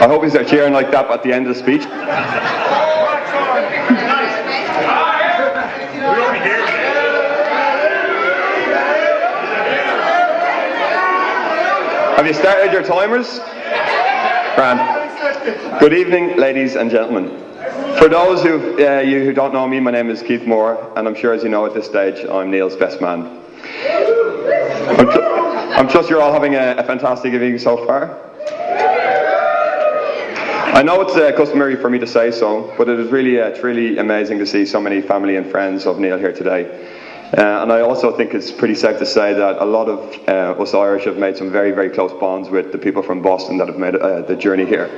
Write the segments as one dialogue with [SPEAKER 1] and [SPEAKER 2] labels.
[SPEAKER 1] I hope you start cheering like that at the end of the speech. Have you started your timers? Grand. Good evening, ladies and gentlemen. For those of you who don't know me, my name is Keith Moore, and I'm sure as you know at this stage, I'm Neil's best man. I'm trust you're all having a fantastic evening so far. I know it's customary for me to say so, but it is really truly amazing to see so many family and friends of Neil here today. And I also think it's pretty safe to say that a lot of us Irish have made some very, very close bonds with the people from Boston that have made the journey here.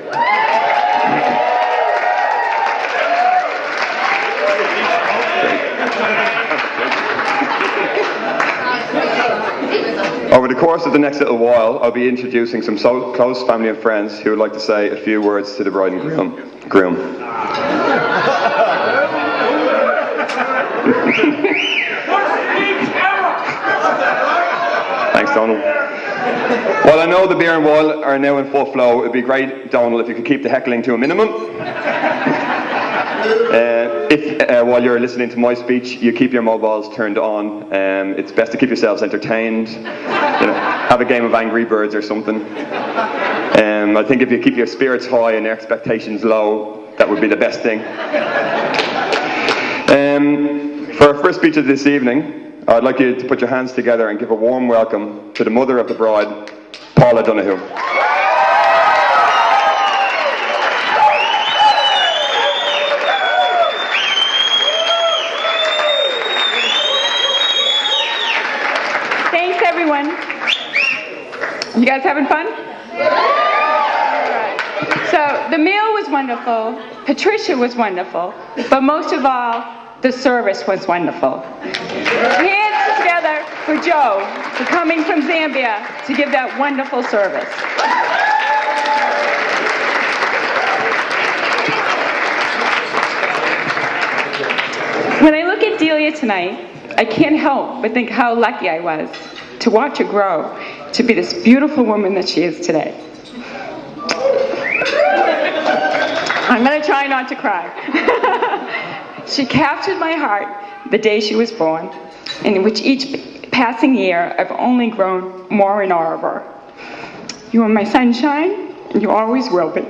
[SPEAKER 1] Over the course of the next little while, I'll be introducing some so close family and friends who would like to say a few words to the bride and groom. Thanks, Donald. While I know the beer and wine are now in full flow, it'd be great, Donald, if you could keep the heckling to a minimum. While you're listening to my speech, you keep your mobiles turned on. It's best to keep yourselves entertained. Have a game of Angry Birds or something. I think if you keep your spirits high and your expectations low, that would be the best thing. For our first speech of this evening, I'd like you to put your hands together and give a warm welcome to the mother of the bride, Paula Donahue.
[SPEAKER 2] Thanks, everyone. You guys having fun? So the meal was wonderful, Patricia was wonderful, but most of all, the service was wonderful. Hands together for Joe, for coming from Zambia to give that wonderful service. When I look at Delia tonight, I can't help but think how lucky I was to watch her grow to be this beautiful woman that she is today. I'm going to try not to cry. She captured my heart the day she was born, in which each passing year I've only grown more in awe of her. You are my sunshine, and you always will be.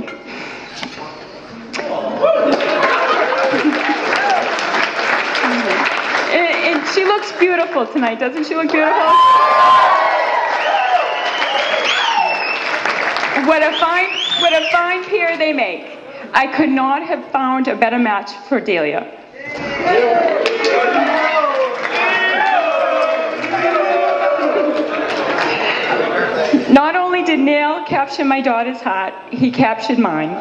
[SPEAKER 2] And she looks beautiful tonight, doesn't she look beautiful? What a fine pair they make. I could not have found a better match for Delia. Not only did Neil capture my daughter's heart, he captured mine.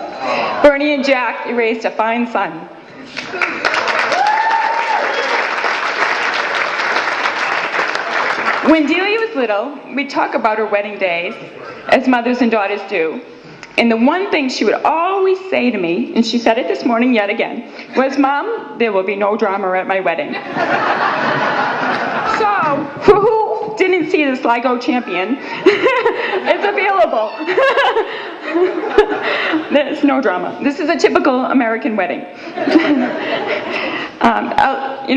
[SPEAKER 2] Bernie and Jack raised a fine son. When Delia was little, we'd talk about her wedding days, as mothers and daughters do. And the one thing she would always say to me, and she said it this morning yet again, was, "Mom, there will be no drama at my wedding." So, for who didn't see the Sligo champion, it's available. There's no drama. This is a typical American wedding.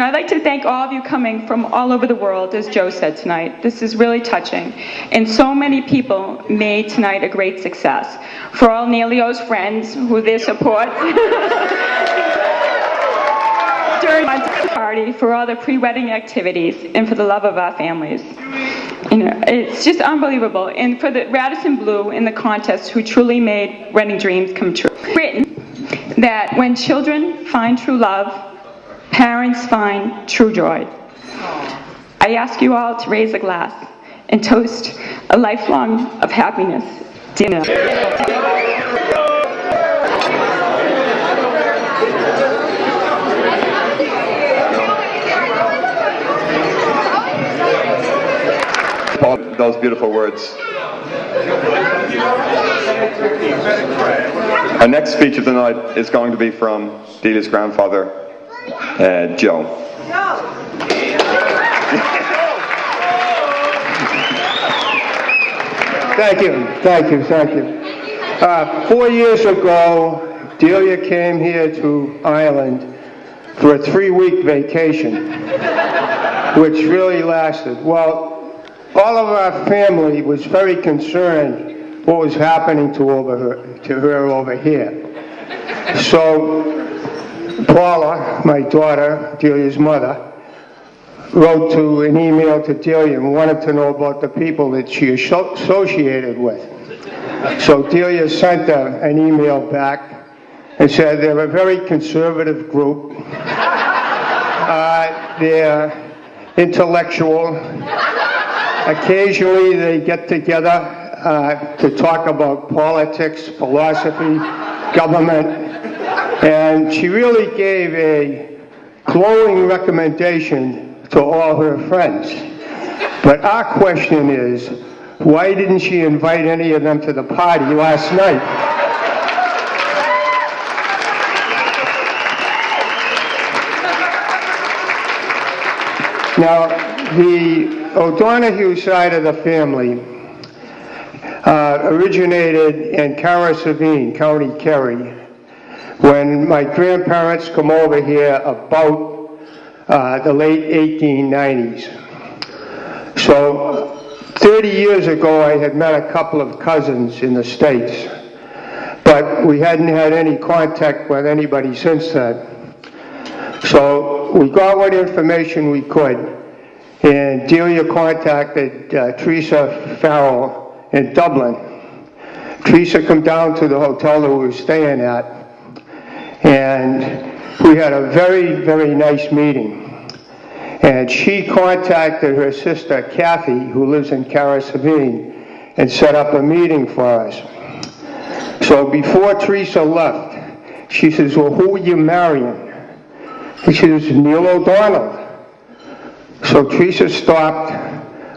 [SPEAKER 2] I'd like to thank all of you coming from all over the world, as Joe said tonight. This is really touching. And so many people made tonight a great success. For all Neilio's friends, who their support during my party, for all the pre-wedding activities, and for the love of our families. It's just unbelievable. And for the Radisson Blue in the contest, who truly made wedding dreams come true. Written that when children find true love, parents find true joy. I ask you all to raise a glass and toast a lifelong of happiness. Dinner.
[SPEAKER 1] Those beautiful words. Our next speech of the night is going to be from Delia's grandfather, Joe.
[SPEAKER 3] Thank you. 4 years ago, Delia came here to Ireland for a 3-week vacation, which really lasted. Well, all of our family was very concerned what was happening to her over here. So Paula, my daughter, Delia's mother, wrote an email to Delia and wanted to know about the people that she associated with. So Delia sent an email back and said they're a very conservative group. They're intellectual. Occasionally they get together to talk about politics, philosophy, government, and she really gave a glowing recommendation to all her friends. But our question is, why didn't she invite any of them to the party last night? Now, the Donahue side of the family originated in Carrick-Savine, County Kerry, when my grandparents come over here about the late 1890s. So 30 years ago, I had met a couple of cousins in the States, but we hadn't had any contact with anybody since then. So we got what information we could, and Delia contacted Teresa Farrell in Dublin. Teresa come down to the hotel that we were staying at, and we had a very, very nice meeting. And she contacted her sister, Kathy, who lives in Carrick-Savine, and set up a meeting for us. So before Teresa left, she says, well, who are you marrying? She says, Neil O'Donnell. So Teresa stopped,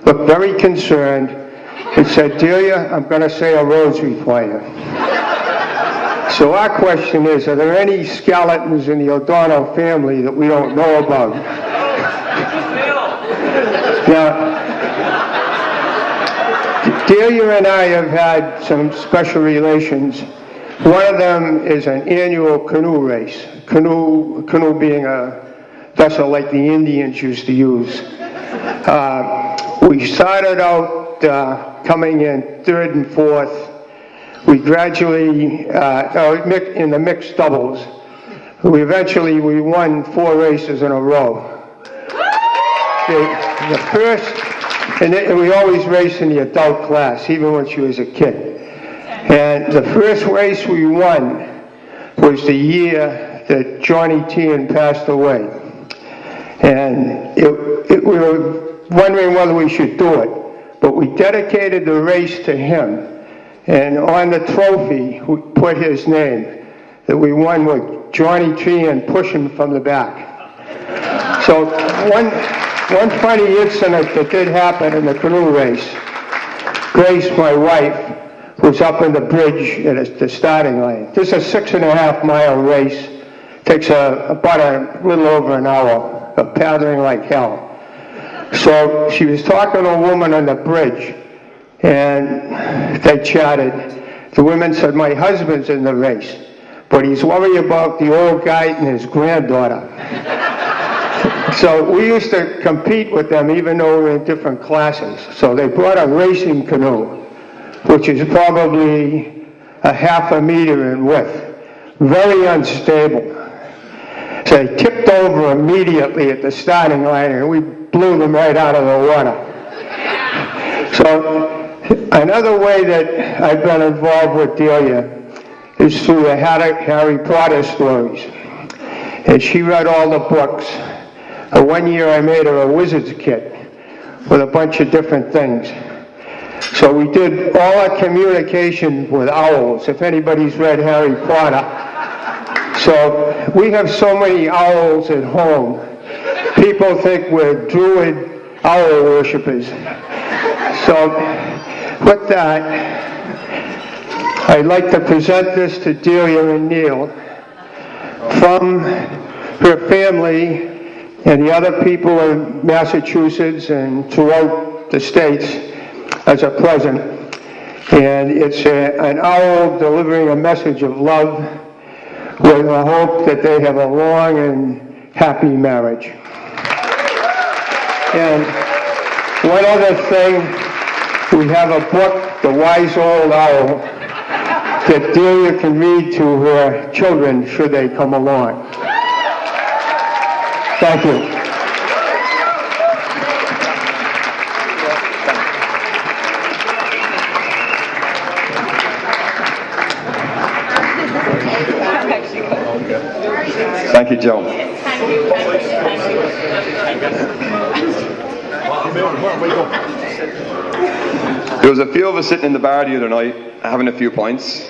[SPEAKER 3] looked very concerned, and said, Delia, I'm going to say a rosary for you. So our question is, are there any skeletons in the O'Donnell family that we don't know about? Now, Delia and I have had some special relations. One of them is an annual canoe race. Canoe being a vessel like the Indians used to use. We started out coming in third and fourth. We gradually, in the mixed doubles, we won 4 races in a row. The first, and we always raced in the adult class, even when she was a kid. And the first race we won was the year that Johnny Tian passed away. And we were wondering whether we should do it, but we dedicated the race to him. And on the trophy, we put his name, that we won with Johnny Tian pushing from the back. So one funny incident that did happen in the canoe race, Grace, my wife, was up on the bridge at the starting line. This is a 6.5-mile race. Takes about a little over an hour of paddling like hell. So she was talking to a woman on the bridge, and they chatted. The woman said, my husband's in the race, but he's worried about the old guy and his granddaughter. So we used to compete with them even though we were in different classes. So they brought a racing canoe, which is probably a 1/2 meter in width. Very unstable. So they tipped over immediately at the starting line and we blew them right out of the water. So another way that I've been involved with Delia is through the Harry Potter stories. And she read all the books. One year I made her a wizard's kit with a bunch of different things. So we did all our communication with owls, if anybody's read Harry Potter. So we have so many owls at home. People think we're druid owl worshippers. So with that, I'd like to present this to Delia and Neil from her family and the other people in Massachusetts and throughout the states as a present. And it's an owl delivering a message of love with a hope that they have a long and happy marriage. And one other thing, we have a book, The Wise Old Owl, that Delia can read to her children should they come along. Thank you.
[SPEAKER 1] Thank you, Joe. There was a few of us sitting in the bar the other night having a few pints.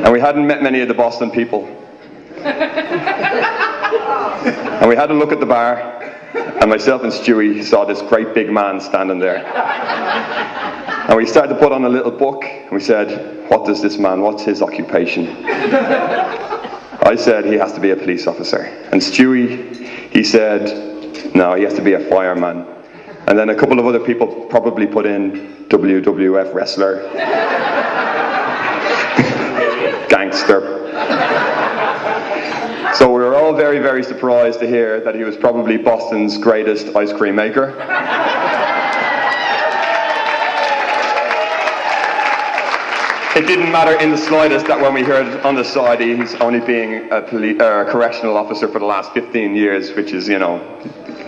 [SPEAKER 1] And we hadn't met many of the Boston people. And we had a look at the bar, and myself and Stewie saw this great big man standing there. And we started to put on a little book, and we said, what does this man, what's his occupation? I said he has to be a police officer. And Stewie, he said, no, he has to be a fireman. And then a couple of other people probably put in WWF wrestler, gangster. So we were all very, very surprised to hear that he was probably Boston's greatest ice cream maker. It didn't matter in the slightest that when we heard on the side he's only being a correctional officer for the last 15 years, which is, you know,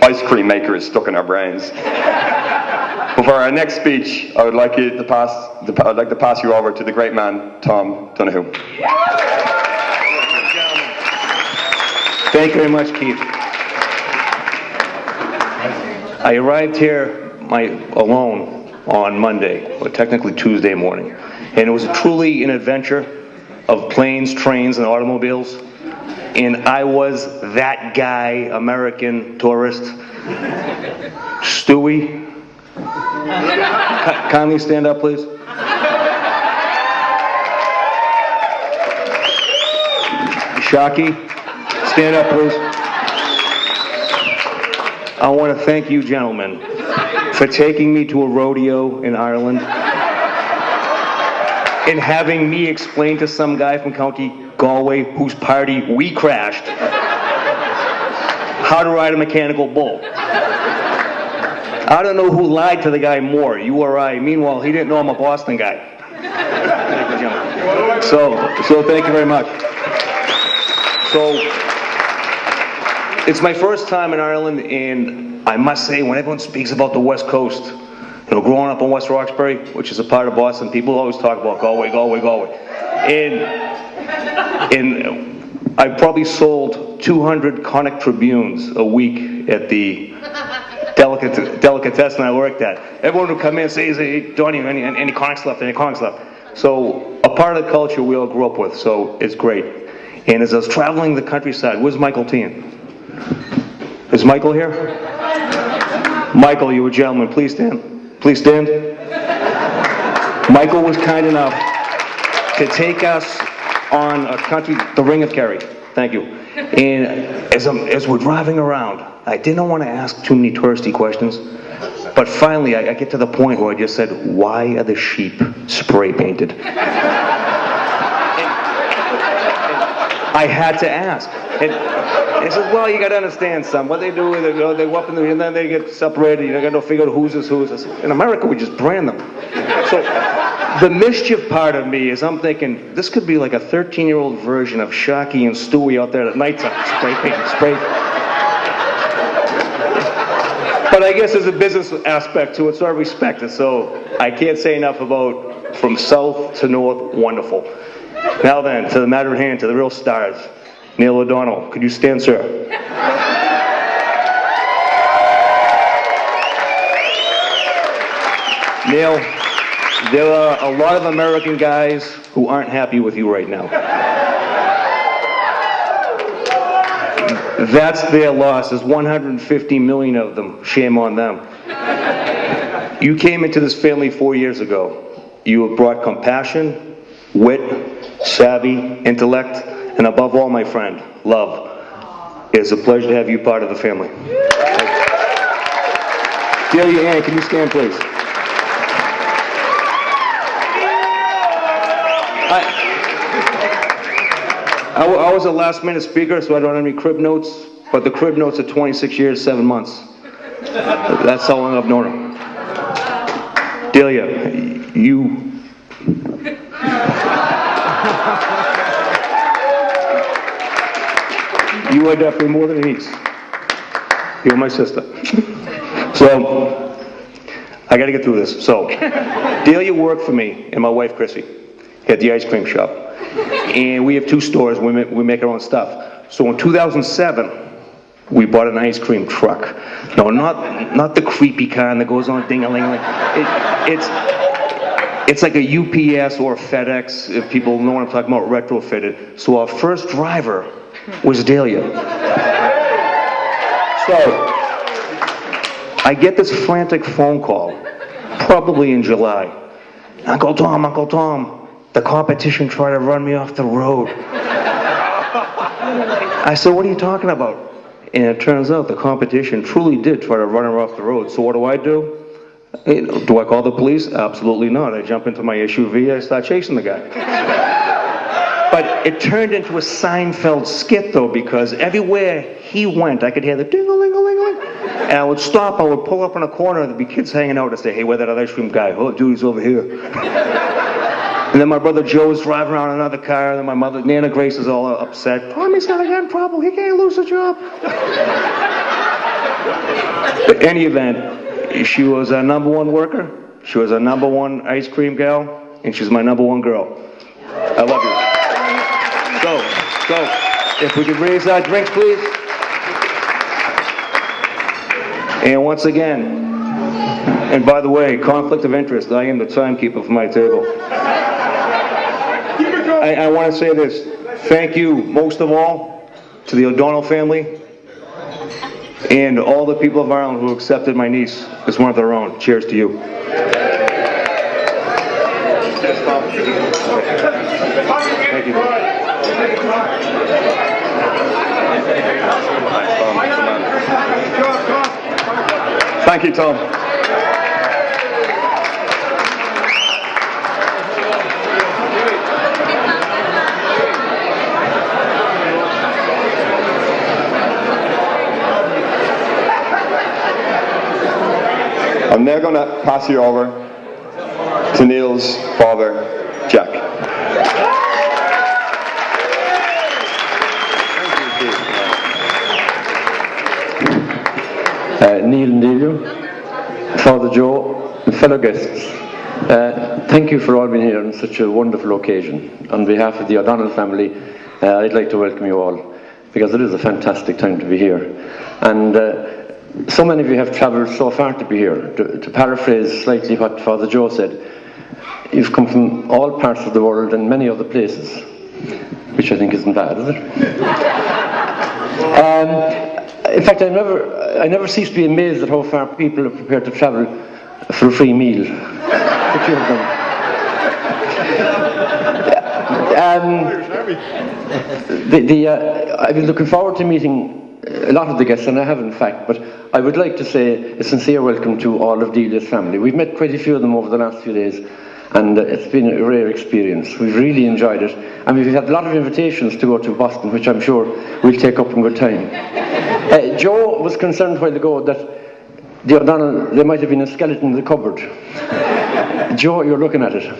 [SPEAKER 1] ice cream maker is stuck in our brains. But for our next speech, I would like to pass you over to the great man, Tom Donahue.
[SPEAKER 4] Thank you very much, Keith. I arrived here alone on Monday, or technically Tuesday morning. And it was truly an adventure of planes, trains, and automobiles. And I was that guy, American tourist. Stewie, kindly stand up, please. Shocky, stand up, please. I want to thank you, gentlemen, for taking me to a rodeo in Ireland and having me explain to some guy from County Galway, whose party we crashed, how to ride a mechanical bull. I don't know who lied to the guy more, you or I. Meanwhile, he didn't know I'm a Boston guy. So thank you very much. So, it's my first time in Ireland, and I must say, when everyone speaks about the West Coast, you know, growing up in West Roxbury, which is a part of Boston, people always talk about Galway, Galway, Galway. And I probably sold 200 Connacht Tribunes a week at the delicatessen I worked at. Everyone would come in and say, hey, Donnie, any Connachts left, any Connachts left? So, a part of the culture we all grew up with, so it's great. And as I was traveling the countryside, where's Michael Tian? Is Michael here? Michael, you a gentleman, please stand. Please stand. Michael was kind enough to take us on the Ring of Kerry. Thank you. And as we're driving around, I didn't want to ask too many touristy questions, but finally I get to the point where I just said, why are the sheep spray painted? I had to ask. And he says, well, you got to understand, son. What they do is they go up and then they get separated. You got to figure out whose is whose. In America, we just brand them. So the mischief part of me is I'm thinking, this could be like a 13-year-old version of Shocky and Stewie out there at nighttime. Spray paint, spray. But I guess there's a business aspect to it, so I respect it. So I can't say enough about from south to north, wonderful. Now then, to the matter at hand, to the real stars. Neil O'Donnell, could you stand, sir? Neil, there are a lot of American guys who aren't happy with you right now. That's their loss. There's 150 million of them. Shame on them. You came into this family 4 years ago. You have brought compassion, wit, savvy, intellect, and above all, my friend, love. It is a pleasure to have you part of the family. Delia Ann, can you stand, please? I was a last-minute speaker, so I don't have any crib notes, but the crib notes are 26 years, 7 months. That's how long I've known her. Delia, you... You are definitely more than a niece. You're my sister. So, I gotta get through this. So, Delia worked for me and my wife Chrissy at the ice cream shop. And we have 2 stores, we make our own stuff. So in 2007, we bought an ice cream truck. No, not the creepy kind that goes on ding-a-ling-a-ling. It's like a UPS or a FedEx, if people know what I'm talking about, retrofitted. So our first driver was Delia. So, I get this frantic phone call, probably in July. Uncle Tom, the competition tried to run me off the road. I said, what are you talking about? And it turns out the competition truly did try to run her off the road. So what do? Do I call the police? Absolutely not. I jump into my SUV, I start chasing the guy. But it turned into a Seinfeld skit, though, because everywhere he went, I could hear the ding-a-ling-a-ling-a-ling. And I would stop, I would pull up in a corner, there'd be kids hanging out, and say, hey, where's that ice cream guy? Oh, dude, he's over here. And then my brother Joe's driving around in another car, and then my mother, Nana Grace, is all upset. Tommy's got a gun problem, he can't lose a job. But in any event, she was our #1 worker, she was our #1 ice cream gal, and she's my #1 girl. I love you. So, if we could raise our drinks, please. And once again, and by the way, conflict of interest, I am the timekeeper for my table. I want to say this. Thank you, most of all, to the O'Donnell family and all the people of Ireland who accepted my niece as one of their own. Cheers to you. Thank you.
[SPEAKER 1] Thank you, Tom. I'm now going to pass you over to Neil's father, Jack.
[SPEAKER 5] Neil and Delia, Father Joe, and fellow guests, thank you for all being here on such a wonderful occasion. On behalf of the O'Donnell family, I'd like to welcome you all, because it is a fantastic time to be here. And so many of you have travelled so far to be here. To paraphrase slightly what Father Joe said, you've come from all parts of the world and many other places, which I think isn't bad, is it? In fact, I never cease to be amazed at how far people are prepared to travel for a free meal. Which you have done. I've been looking forward to meeting a lot of the guests, and I have in fact, but I would like to say a sincere welcome to all of Delia's family. We've met quite a few of them over the last few days, and it's been a rare experience. We've really enjoyed it, and we've had a lot of invitations to go to Boston, which I'm sure we'll take up in good time. Joe was concerned a while ago that the O'Donnell, there might have been a skeleton in the cupboard. Joe, you're looking at it.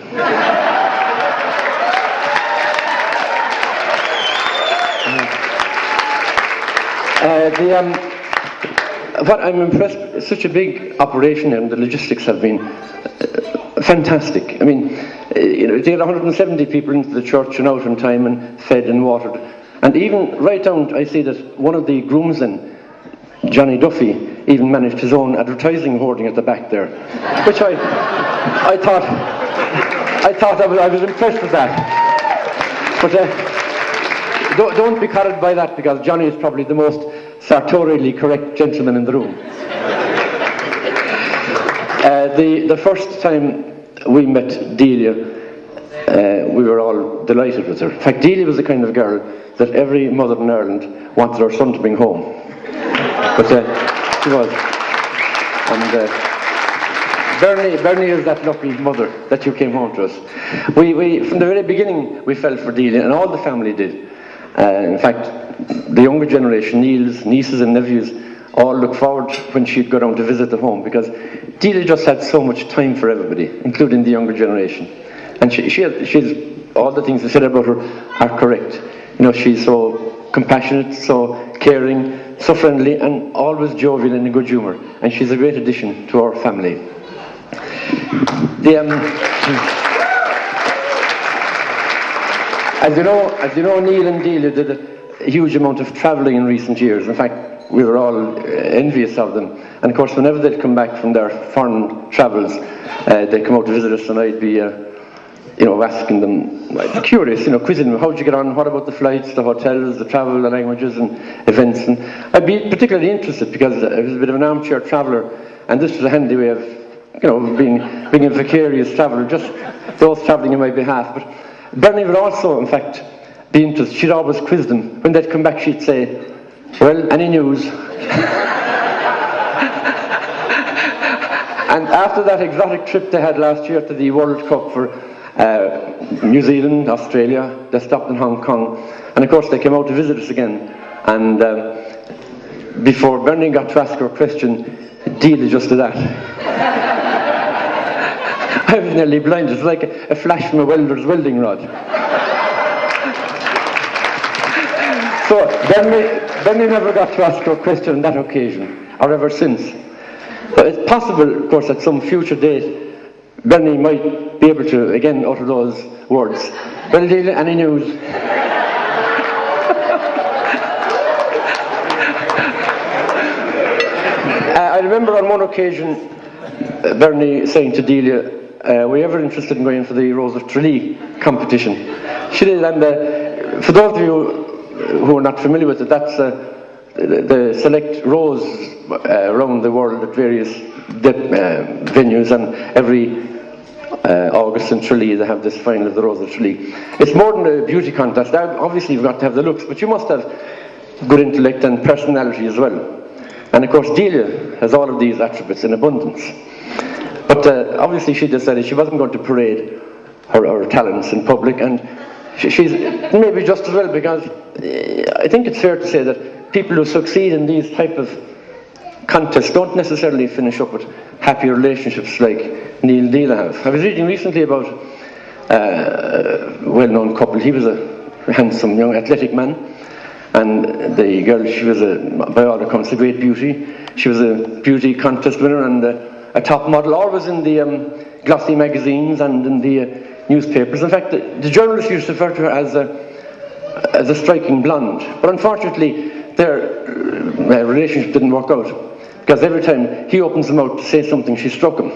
[SPEAKER 5] What I'm impressed, it's such a big operation, and the logistics have been fantastic. I mean, they had 170 people into the church and out on time and fed and watered. And even right down, I see that one of the groomsmen, Johnny Duffy, even managed his own advertising hoarding at the back there, which I thought I was impressed with that. But don't be carried by that, because Johnny is probably the most sartorially correct gentleman in the room. The first time we met Delia, we were all delighted with her. In fact, Delia was the kind of girl that every mother in Ireland wanted her son to bring home. But she was. And Bernie is that lucky mother that you came home to us. We from the very beginning, we felt for Delia, and all the family did. In fact, the younger generation, Neil's nieces and nephews, all look forward when she'd go down to visit the home, because Delia just had so much time for everybody, including the younger generation. And she's all the things I said about her are correct. You know, she's so compassionate, so caring, so friendly, and always jovial and in good humour. And she's a great addition to our family. As you know, Neil and Delia did a huge amount of travelling in recent years. In fact, we were all envious of them. And of course, whenever they'd come back from their foreign travels, they'd come out to visit us, and I'd be, asking them, I'd be curious, quizzing them, how'd you get on? What about the flights, the hotels, the travel, the languages and events? And I'd be particularly interested because I was a bit of an armchair traveller, and this was a handy way of, being a vicarious traveller, just those travelling on my behalf. But Bernie would also, in fact, be interested. She'd always quiz them. When they'd come back, she'd say, well, any news? And after that exotic trip they had last year to the World Cup for New Zealand, Australia, they stopped in Hong Kong, and of course they came out to visit us again. And before Bernie got to ask her a question, Delia just did that. I was nearly blind. It was like a flash from a welder's welding rod. So Bernie never got to ask her a question on that occasion, or ever since. But it's possible, of course, at some future date, Bernie might be able to again utter those words. Well, Delia, any news? I remember on one occasion, Bernie saying to Delia, were you ever interested in going for the Rose of Tralee competition? She did, and for those of you who are not familiar with it, that's the select rose around the world at various venues, and every August in Tralee they have this final of the Rose of Tralee. It's more than a beauty contest. Obviously you've got to have the looks, but you must have good intellect and personality as well. And of course Delia has all of these attributes in abundance. But obviously she decided she wasn't going to parade her talents in public, and she's maybe just as well, because I think it's fair to say that people who succeed in these type of contests don't necessarily finish up with happy relationships like Neil and Delia have. I was reading recently about a well-known couple. He was a handsome young athletic man, and the girl, she was by all accounts a great beauty. She was a beauty contest winner and a top model, always in the glossy magazines and in the newspapers. In fact, the journalists used to refer to her as a striking blonde. But unfortunately, their relationship didn't work out, because every time he opens his mouth to say something, she struck him.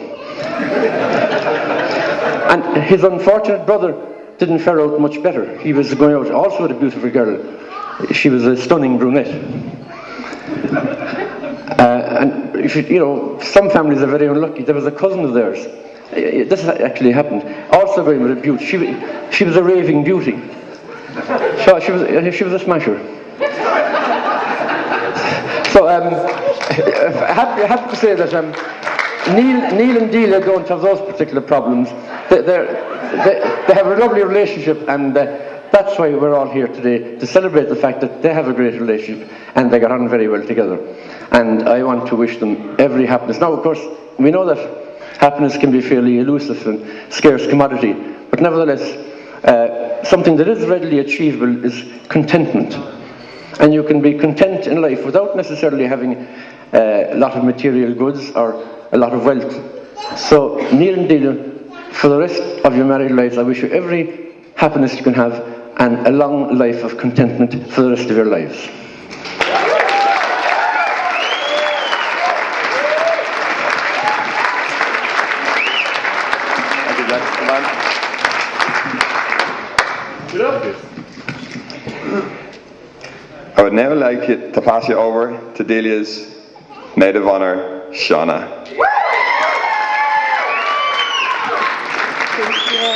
[SPEAKER 5] And his unfortunate brother didn't fare out much better. He was going out also with a beautiful girl. She was a stunning brunette. And some families are very unlucky. There was a cousin of theirs. This actually happened. Also going with a beauty. She was a raving beauty. So she was a smasher. So I have to say that Neil and Delia don't have those particular problems. They have a lovely relationship, and that's why we're all here today, to celebrate the fact that they have a great relationship and they got on very well together. And I want to wish them every happiness. Now, of course, we know that happiness can be fairly elusive and scarce commodity, but nevertheless, something that is readily achievable is contentment. And you can be content in life without necessarily having a lot of material goods or a lot of wealth. So, Neil and Delia, for the rest of your married lives, I wish you every happiness you can have and a long life of contentment for the rest of your lives.
[SPEAKER 1] Thank you, Jack. Come on. I would now like to pass you over to Delia's Maid of Honor, Shauna.
[SPEAKER 6] Thank you.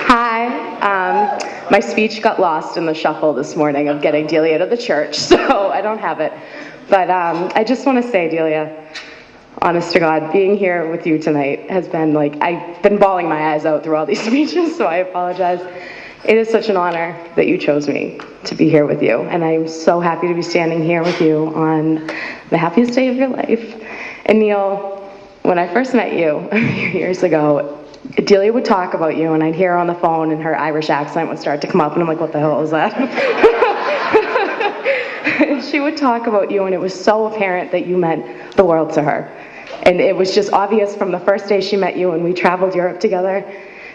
[SPEAKER 6] Hi. My speech got lost in the shuffle this morning of getting Delia to the church, so I don't have it. But I just want to say, Delia, honest to God, being here with you tonight has been like, I've been bawling my eyes out through all these speeches, so I apologize. It is such an honor that you chose me to be here with you, and I'm so happy to be standing here with you on the happiest day of your life. And Neil, when I first met you a few years ago, Delia would talk about you, and I'd hear her on the phone, and her Irish accent would start to come up, and I'm like, what the hell is that? She would talk about you, and it was so apparent that you meant the world to her. And it was just obvious from the first day she met you, and we traveled Europe together.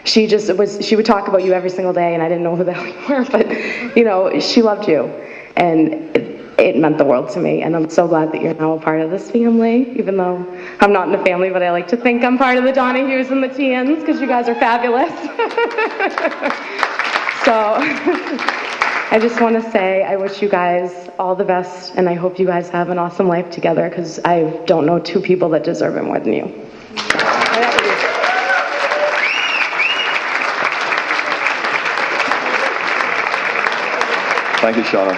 [SPEAKER 6] She would talk about you every single day, and I didn't know who the hell you were, but, you know, she loved you. And it meant the world to me, and I'm so glad that you're now a part of this family, even though I'm not in the family, but I like to think I'm part of the Donahues and the Tians, because you guys are fabulous. So, I just want to say I wish you guys all the best, and I hope you guys have an awesome life together, because I don't know two people that deserve it more than you.
[SPEAKER 1] Thank you, Shauna.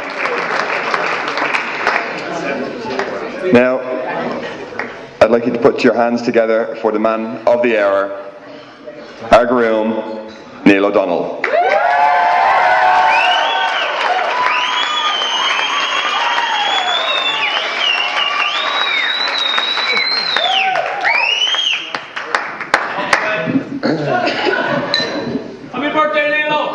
[SPEAKER 1] Now, I'd like you to put your hands together for the man of the hour, our groom, Neil O'Donnell.
[SPEAKER 7] Happy birthday, Neil!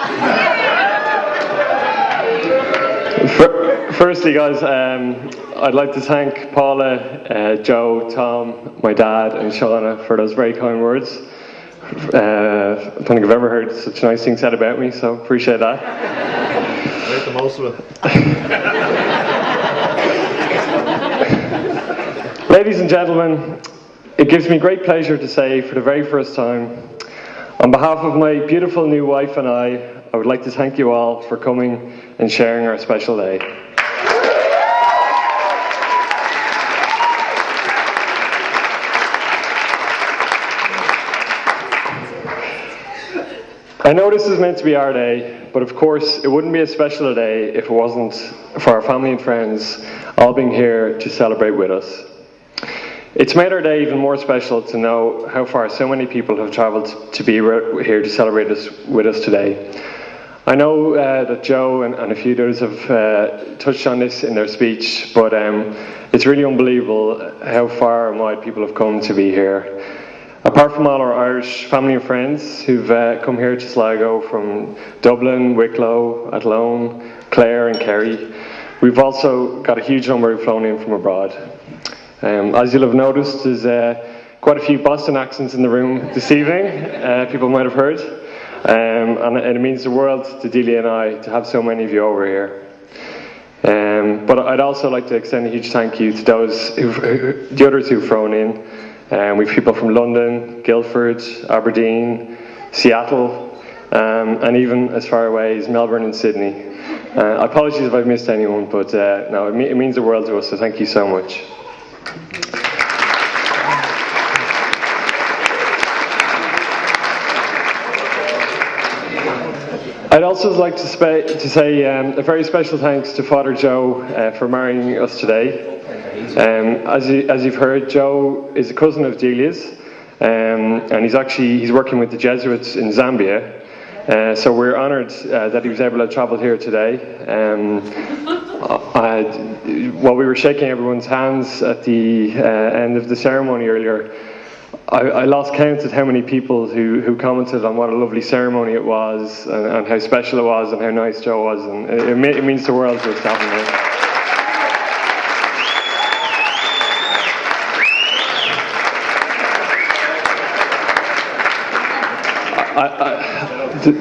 [SPEAKER 8] Firstly, guys, I'd like to thank Paula, Joe, Tom, my dad, and Shauna for those very kind words. I don't think I've ever heard such nice things said about me, so appreciate that.
[SPEAKER 7] Make the most of it.
[SPEAKER 8] Ladies and gentlemen, it gives me great pleasure to say for the very first time, on behalf of my beautiful new wife and I would like to thank you all for coming and sharing our special day. I know this is meant to be our day, but of course it wouldn't be a special day if it wasn't for our family and friends all being here to celebrate with us. It's made our day even more special to know how far so many people have travelled to be here to celebrate with us today. I know that Joe and a few others have touched on this in their speech, but it's really unbelievable how far and wide people have come to be here. Apart from all our Irish family and friends who've come here to Sligo from Dublin, Wicklow, Athlone, Clare and Kerry, we've also got a huge number who've flown in from abroad. As you'll have noticed, there's quite a few Boston accents in the room this evening, people might have heard, and it means the world to Delia and I to have so many of you over here. But I'd also like to extend a huge thank you to the others who've flown in. We've people from London, Guildford, Aberdeen, Seattle, and even as far away as Melbourne and Sydney. Apologies if I've missed anyone, but no, it means the world to us, so thank you so much. I'd also like to say a very special thanks to Father Joe for marrying us today. As you've heard, Joe is a cousin of Delia's, and he's working with the Jesuits in Zambia. So we're honoured that he was able to travel here today. While we were shaking everyone's hands at the end of the ceremony earlier, I lost count at how many people who commented on what a lovely ceremony it was, and how special it was, and how nice Joe was, and it means the world to us to have him here.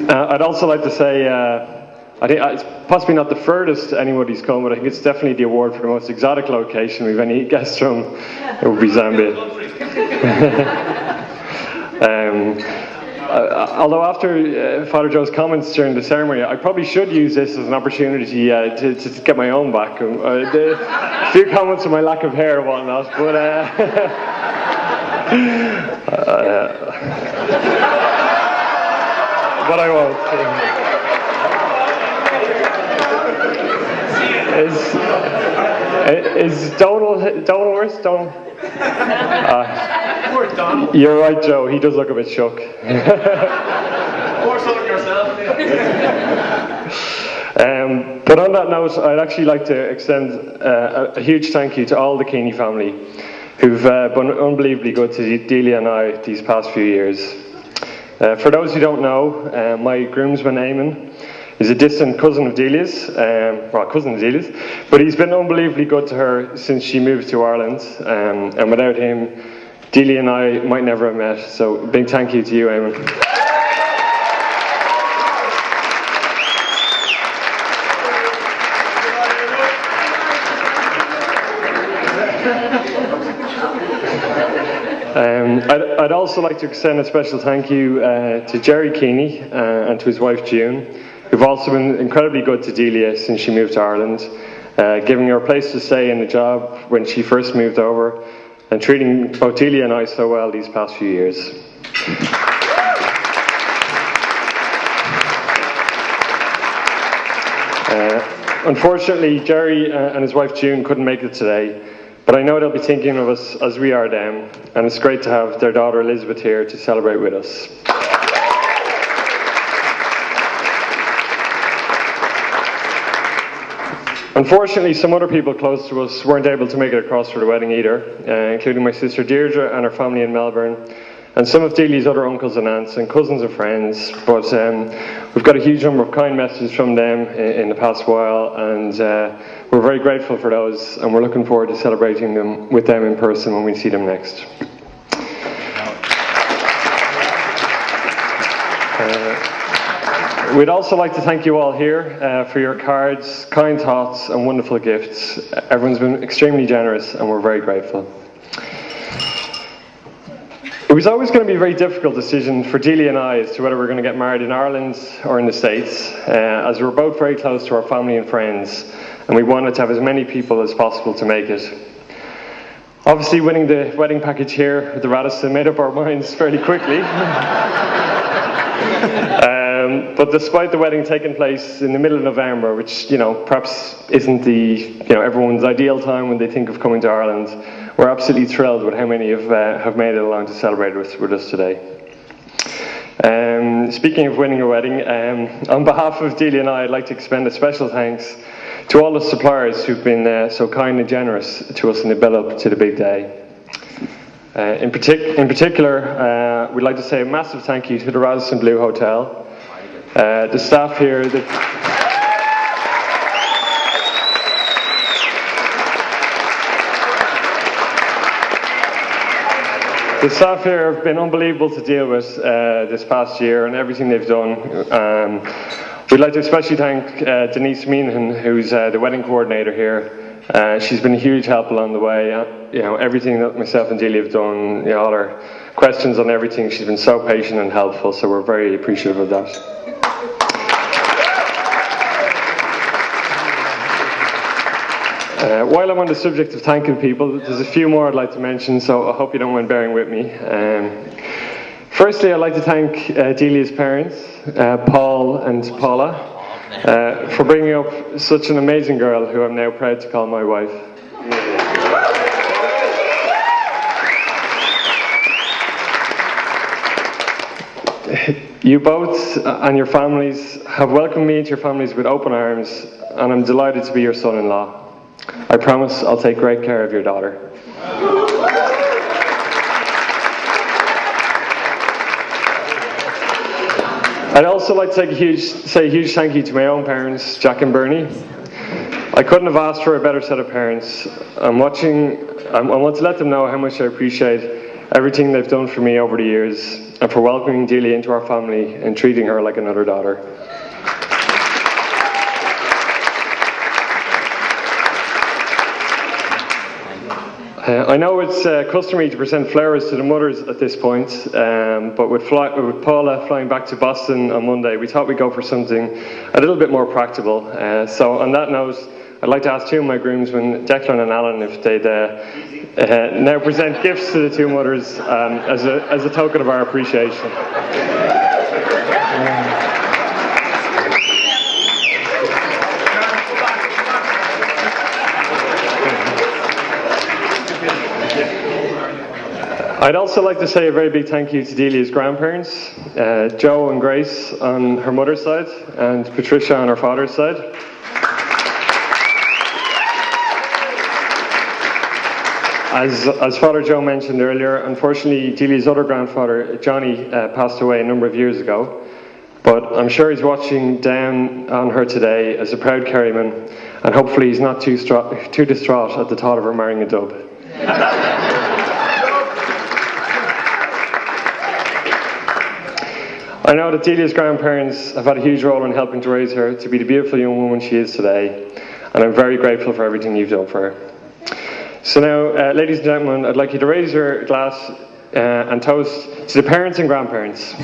[SPEAKER 8] I'd also like to say, I think it's possibly not the furthest anybody's come, but I think it's definitely the award for the most exotic location we've any guests from. It would be Zambia. Although after Father Joe's comments during the ceremony, I probably should use this as an opportunity to get my own back. A few comments on my lack of hair and whatnot, but but I won't. Is Donald worse? Donald?
[SPEAKER 7] Poor Donald.
[SPEAKER 8] You're right, Joe. He does look a bit shook.
[SPEAKER 7] Pour some yourself.
[SPEAKER 8] But on that note, I'd actually like to extend a huge thank you to all the Keeney family who've been unbelievably good to Delia and I these past few years. For those who don't know, my groomsman Eamon is a distant cousin of Delia's, but he's been unbelievably good to her since she moved to Ireland, and without him, Delia and I might never have met, so big thank you to you, Eamon. I'd also like to extend a special thank you to Jerry Keeney and to his wife June, who've also been incredibly good to Delia since she moved to Ireland, giving her a place to stay and a job when she first moved over, and treating both Delia and I so well these past few years. Unfortunately, Jerry and his wife June couldn't make it today, but I know they'll be thinking of us as we are them, and it's great to have their daughter Elizabeth here to celebrate with us. Unfortunately, some other people close to us weren't able to make it across for the wedding either, including my sister Deirdre and her family in Melbourne, and some of Delia's other uncles and aunts and cousins and friends, but we've got a huge number of kind messages from them in the past while, and we're very grateful for those, and we're looking forward to celebrating them with them in person when we see them next. We'd also like to thank you all here for your cards, kind thoughts and wonderful gifts. Everyone's been extremely generous and we're very grateful. It was always going to be a very difficult decision for Delia and I as to whether we're going to get married in Ireland or in the States, as we're both very close to our family and friends, and we wanted to have as many people as possible to make it. Obviously, winning the wedding package here at the Radisson made up our minds fairly quickly. But despite the wedding taking place in the middle of November, which, perhaps isn't everyone's ideal time when they think of coming to Ireland, we're absolutely thrilled with how many have made it along to celebrate with us today. Speaking of winning a wedding, on behalf of Delia and I'd like to extend a special thanks to all the suppliers who've been so kind and generous to us in the build-up to the big day. In particular, we'd like to say a massive thank you to the Radisson Blu Hotel, the staff here, the staff here have been unbelievable to deal with this past year and everything they've done. We'd like to especially thank Denise Meehan, who's the wedding coordinator here. She's been a huge help along the way. Everything that myself and Delia have done, all her questions on everything, she's been so patient and helpful, so we're very appreciative of that. While I'm on the subject of thanking people, there's a few more I'd like to mention, so I hope you don't mind bearing with me. Firstly, I'd like to thank Delia's parents, Paul and Paula, for bringing up such an amazing girl who I'm now proud to call my wife. You both and your families have welcomed me into your families with open arms, and I'm delighted to be your son-in-law. I promise I'll take great care of your daughter. I'd also like to say a huge thank you to my own parents, Jack and Bernie. I couldn't have asked for a better set of parents. I want to let them know how much I appreciate everything they've done for me over the years, and for welcoming Delia into our family and treating her like another daughter. I know it's customary to present flowers to the mothers at this point, but with Paula flying back to Boston on Monday, we thought we'd go for something a little bit more practical. So on that note, I'd like to ask two of my groomsmen, Declan and Alan, if they'd now present gifts to the two mothers as a token of our appreciation. I'd also like to say a very big thank you to Delia's grandparents, Joe and Grace on her mother's side, and Patricia on her father's side. As Father Joe mentioned earlier, unfortunately Delia's other grandfather, Johnny, passed away a number of years ago. But I'm sure he's watching down on her today as a proud Kerryman, and hopefully he's not too distraught at the thought of her marrying a dub. I know that Delia's grandparents have had a huge role in helping to raise her to be the beautiful young woman she is today, and I'm very grateful for everything you've done for her. So now, ladies and gentlemen, I'd like you to raise your glass and toast to the parents and grandparents.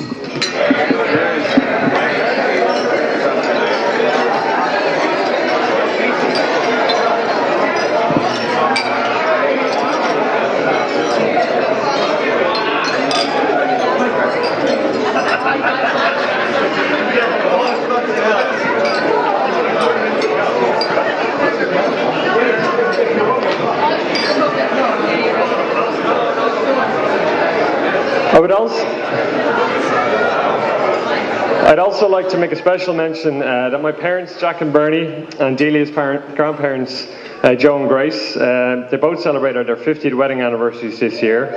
[SPEAKER 8] I'd also like to make a special mention that my parents, Jack and Bernie, and Delia's grandparents, Joe and Grace, they both celebrated their 50th wedding anniversaries this year.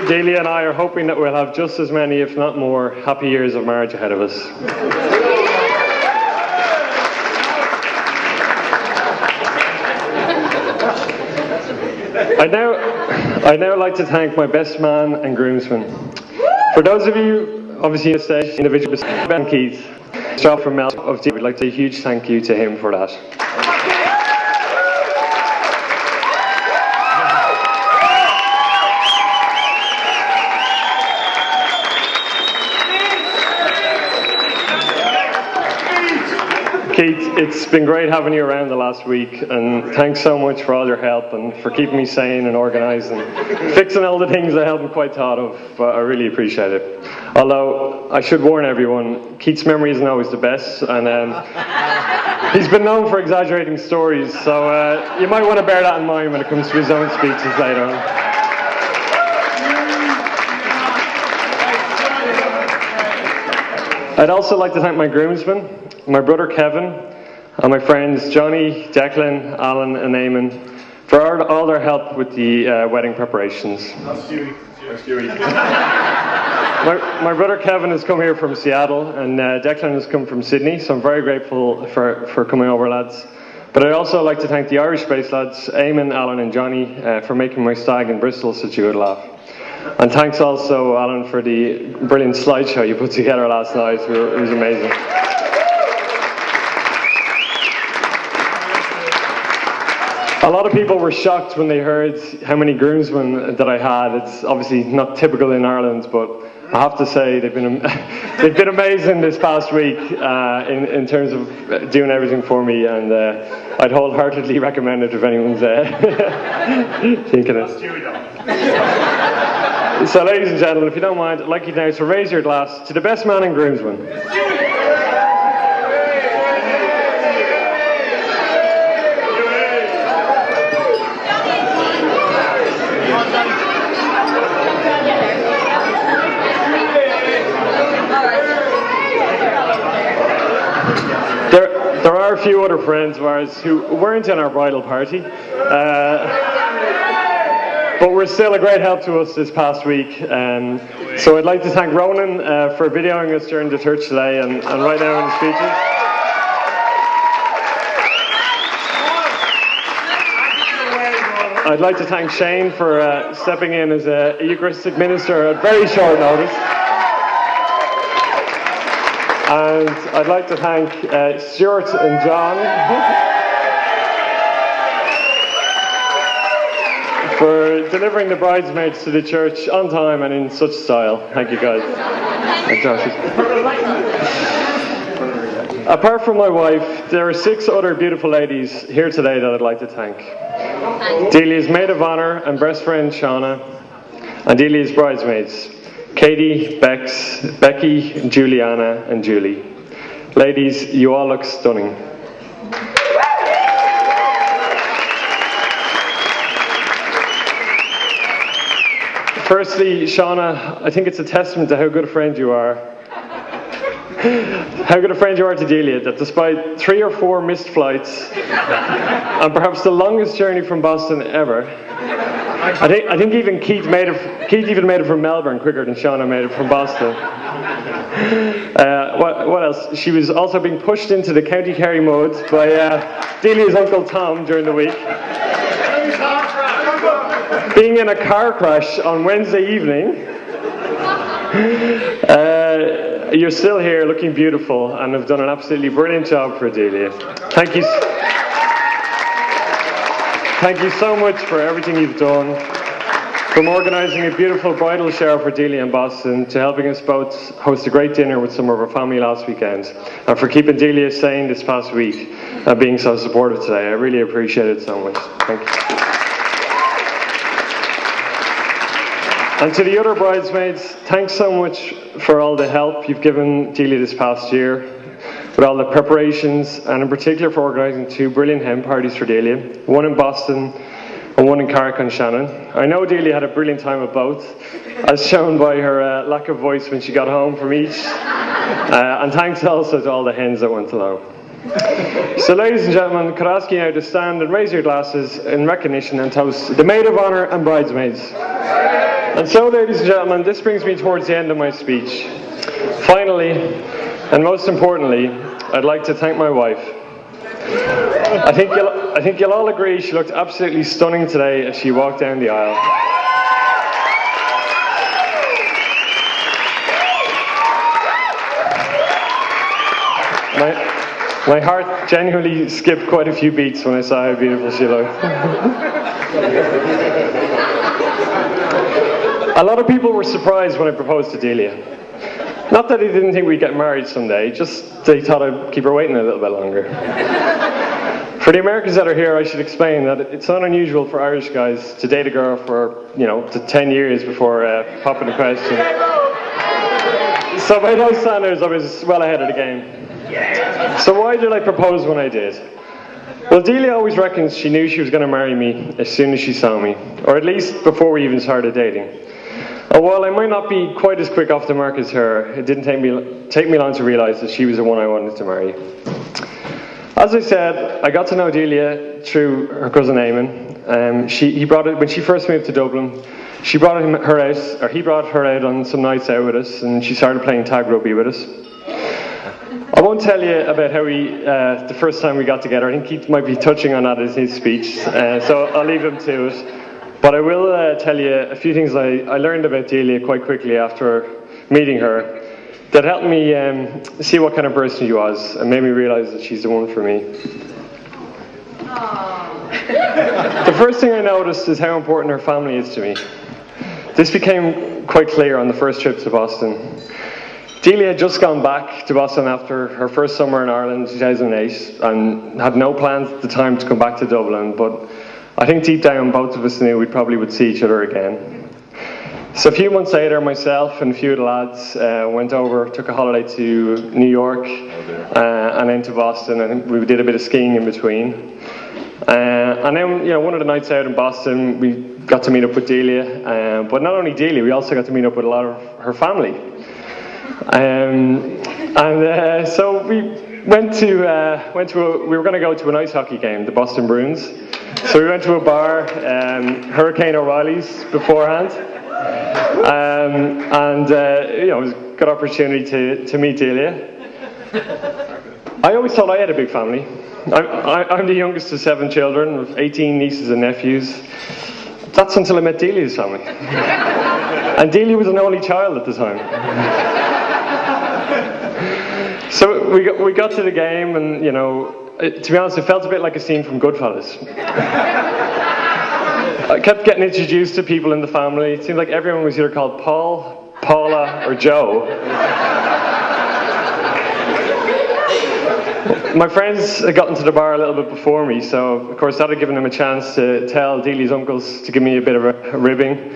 [SPEAKER 8] Delia and I are hoping that we'll have just as many, if not more, happy years of marriage ahead of us. I'd now like to thank my best man and groomsmen. For those of you, obviously, on stage, individuals, Ben Keith, Shauna from Mel of D, we'd like to say a huge thank you to him for that. Keith, it's been great having you around the last week, and thanks so much for all your help and for keeping me sane and organised and fixing all the things I hadn't quite thought of, but I really appreciate it. Although, I should warn everyone, Keith's memory isn't always the best, and he's been known for exaggerating stories, so you might want to bear that in mind when it comes to his own speeches later on. I'd also like to thank my groomsmen, my brother Kevin, and my friends Johnny, Declan, Alan and Eamon for all their help with the wedding preparations. My brother Kevin has come here from Seattle, and Declan has come from Sydney, so I'm very grateful for coming over, lads. But I'd also like to thank the Irish-based lads, Eamon, Alan and Johnny, for making my stag in Bristol such a good laugh. And thanks also, Alan, for the brilliant slideshow you put together last night. It was amazing. A lot of people were shocked when they heard how many groomsmen that I had. It's obviously not typical in Ireland, but I have to say they've been amazing this past week in terms of doing everything for me, and I'd wholeheartedly recommend it if anyone's thinking it. So, ladies and gentlemen, if you don't mind, I'd like you now to raise your glass to the best man and groomsman. There are a few other friends of ours who weren't in our bridal party, but were still a great help to us this past week. So I'd like to thank Ronan for videoing us during the church today and right now in the speeches. I'd like to thank Shane for stepping in as a Eucharistic minister at very short notice. And I'd like to thank Stuart and John for delivering the bridesmaids to the church on time and in such style. Thank you, guys. Apart from my wife, there are 6 other beautiful ladies here today that I'd like to thank. Delia's maid of honour and best friend Shauna, and Delia's bridesmaids, Katie, Bex, Becky, Juliana and Julie. Ladies, you all look stunning. Firstly, Shauna, I think it's a testament to how good a friend you are. How good a friend you are to Delia, that despite 3 or 4 missed flights, and perhaps the longest journey from Boston ever, I think even Keith even made it from Melbourne quicker than Shauna made it from Boston. What else? She was also being pushed into the County Kerry mode by Delia's Uncle Tom during the week. Being in a car crash on Wednesday evening. You're still here looking beautiful and have done an absolutely brilliant job for Delia. Thank you. Thank you so much for everything you've done. From organising a beautiful bridal shower for Delia in Boston, to helping us both host a great dinner with some of our family last weekend, and for keeping Delia sane this past week and being so supportive today. I really appreciate it so much. Thank you. And to the other bridesmaids, thanks so much for all the help you've given Delia this past year, with all the preparations, and in particular for organising 2 brilliant hen parties for Delia, one in Boston and one in Carrick on Shannon. I know Delia had a brilliant time at both, as shown by her lack of voice when she got home from each, and thanks also to all the hens that went along. So ladies and gentlemen, could I ask you now to stand and raise your glasses in recognition and toast the Maid of Honour and bridesmaids. And so, ladies and gentlemen, this brings me towards the end of my speech. Finally, and most importantly, I'd like to thank my wife. I think you'll all agree she looked absolutely stunning today as she walked down the aisle. My heart genuinely skipped quite a few beats when I saw how beautiful she looked. A lot of people were surprised when I proposed to Delia. Not that they didn't think we'd get married someday, just they thought I'd keep her waiting a little bit longer. For the Americans that are here, I should explain that it's not unusual for Irish guys to date a girl for, to 10 years before popping the question. So by those standards, I was well ahead of the game. So why did I propose when I did? Well, Delia always reckons she knew she was going to marry me as soon as she saw me, or at least before we even started dating. And while I might not be quite as quick off the mark as her, it didn't take me long to realise that she was the one I wanted to marry. As I said, I got to know Delia through her cousin Eamon. He brought it when she first moved to Dublin. He brought her out on some nights out with us, and she started playing tag rugby with us. I won't tell you about how the first time we got together. I think Keith might be touching on that in his speech, so I'll leave him to it. But I will tell you a few things I learned about Delia quite quickly after meeting her that helped me see what kind of person she was and made me realise that she's the one for me. The first thing I noticed is how important her family is to me. This became quite clear on the first trip to Boston. Delia had just gone back to Boston after her first summer in Ireland in 2008 and had no plans at the time to come back to Dublin, but I think deep down both of us knew we probably would see each other again. So a few months later, myself and a few of the lads went over, took a holiday to New York and then to Boston, and we did a bit of skiing in between. And then, one of the nights out in Boston, we got to meet up with Delia, but not only Delia, we also got to meet up with a lot of her family. So we we were going to go to an ice hockey game, the Boston Bruins. So we went to a bar, Hurricane O'Reilly's beforehand, it was a good opportunity to meet Delia. I always thought I had a big family. I'm the youngest of 7 children, with 18 nieces and nephews. That's until I met Delia's family. And Delia was an only child at the time. So we got to the game, and to be honest, it felt a bit like a scene from Goodfellas. I kept getting introduced to people in the family. It seemed like everyone was either called Paul, Paula, or Joe. My friends had gotten to the bar a little bit before me, so of course that had given them a chance to tell Delia's uncles to give me a bit of a ribbing.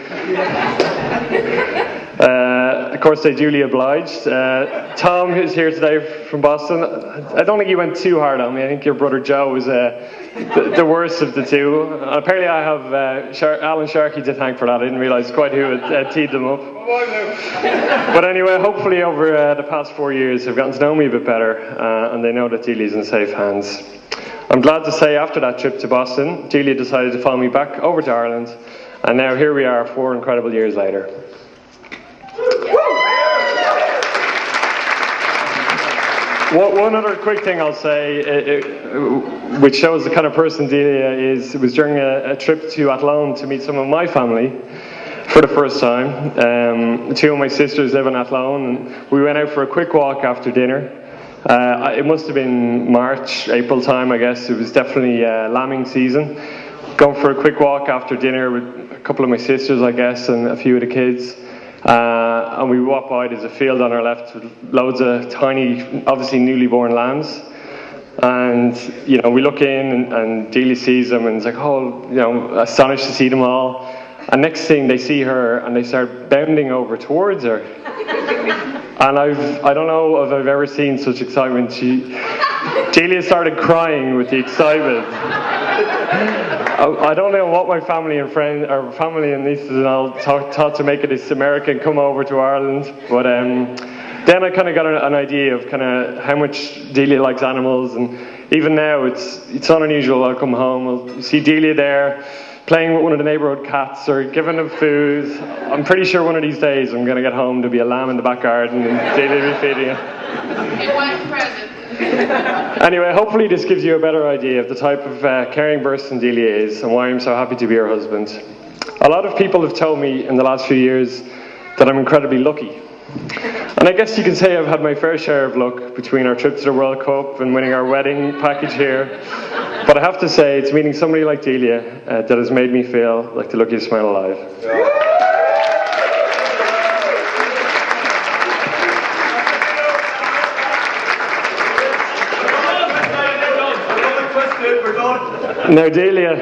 [SPEAKER 8] A of course, they duly obliged. Tom, who's here today from Boston, I don't think he went too hard on me. I think your brother Joe was the worst of the two. Apparently I have Alan Sharkey to thank for that. I didn't realise quite who had teed them up. But anyway, hopefully over the past 4 years they've gotten to know me a bit better, and they know that Delia's in safe hands. I'm glad to say after that trip to Boston, Delia decided to follow me back over to Ireland, and now here we are 4 incredible years later. One other quick thing I'll say, which shows the kind of person Delia is, it was during a trip to Athlone to meet some of my family for the first time. 2 of my sisters live in Athlone, and we went out for a quick walk after dinner. It must have been March, April time, I guess. It was definitely lambing season. Going for a quick walk after dinner with a couple of my sisters, I guess, and a few of the kids. And we walked by, there's a field on our left with loads of tiny, obviously newly born lambs. And, you know, we look in and Delia sees them and it's like, oh, you know, astonished to see them all. And next thing they see her and they start bounding over towards her. And I don't know if I've ever seen such excitement. Delia started crying with the excitement. I don't know what my family and friends, or family and nieces and all thought to make it this American come over to Ireland. But then I kind of got an idea of kind of how much Delia likes animals, and even now it's not unusual. I'll come home, I'll see Delia there playing with one of the neighbourhood cats or giving them food. I'm pretty sure one of these days I'm going to get home to be a lamb in the back garden and Delia will be feeding it.
[SPEAKER 9] It was present.
[SPEAKER 8] Anyway, hopefully this gives you a better idea of the type of caring person Delia is and why I'm so happy to be her husband. A lot of people have told me in the last few years that I'm incredibly lucky. And I guess you can say I've had my fair share of luck between our trip to the World Cup and winning our wedding package here. But I have to say, it's meeting somebody like Delia that has made me feel like the luckiest man alive. Now, Delia,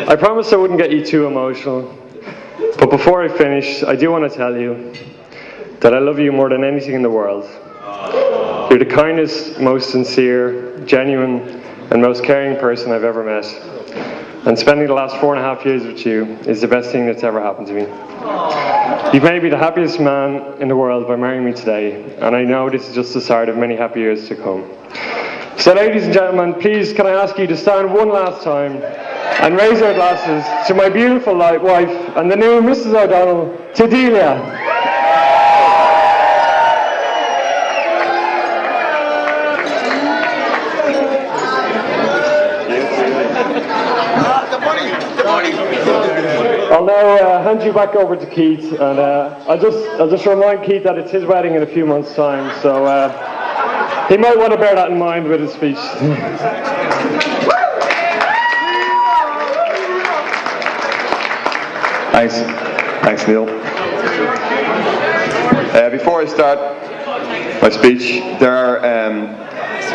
[SPEAKER 8] I promised I wouldn't get you too emotional, but before I finish, I do want to tell you that I love you more than anything in the world. You're the kindest, most sincere, genuine, and most caring person I've ever met. And spending the last 4.5 years with you is the best thing that's ever happened to me. You've made me the happiest man in the world by marrying me today, and I know this is just the start of many happy years to come. So ladies and gentlemen, please can I ask you to stand one last time and raise our glasses to my beautiful wife and the new Mrs. O'Donnell, to Delia. I'll now hand you back over to Keith, and I'll just remind Keith that it's his wedding in a few months' time, so he might want to bear that in mind with his speech.
[SPEAKER 1] Thanks, Neil. Before I start my speech, there are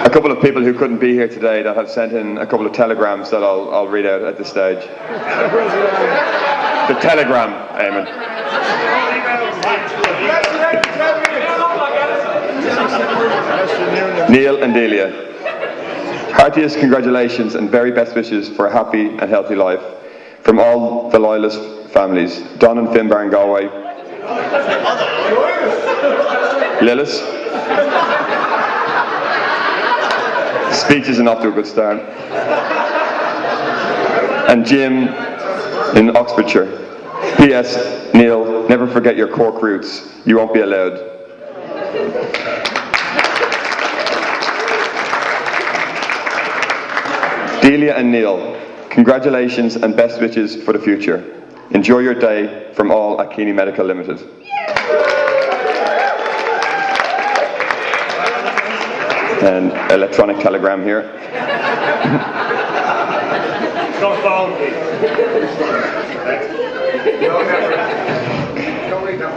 [SPEAKER 1] a couple of people who couldn't be here today that have sent in a couple of telegrams that I'll read out at this stage. The telegram, Eamon. Neil and Delia, heartiest congratulations and very best wishes for a happy and healthy life from all the loyalist families, Don and Finbar in Galway, Lillis. Speech isn't off to a good start. And Jim in Oxfordshire. P.S. Neil, never forget your Cork roots. You won't be allowed. Delia and Neil, congratulations and best wishes for the future. Enjoy your day from all at Keaney Medical Limited. An electronic telegram here.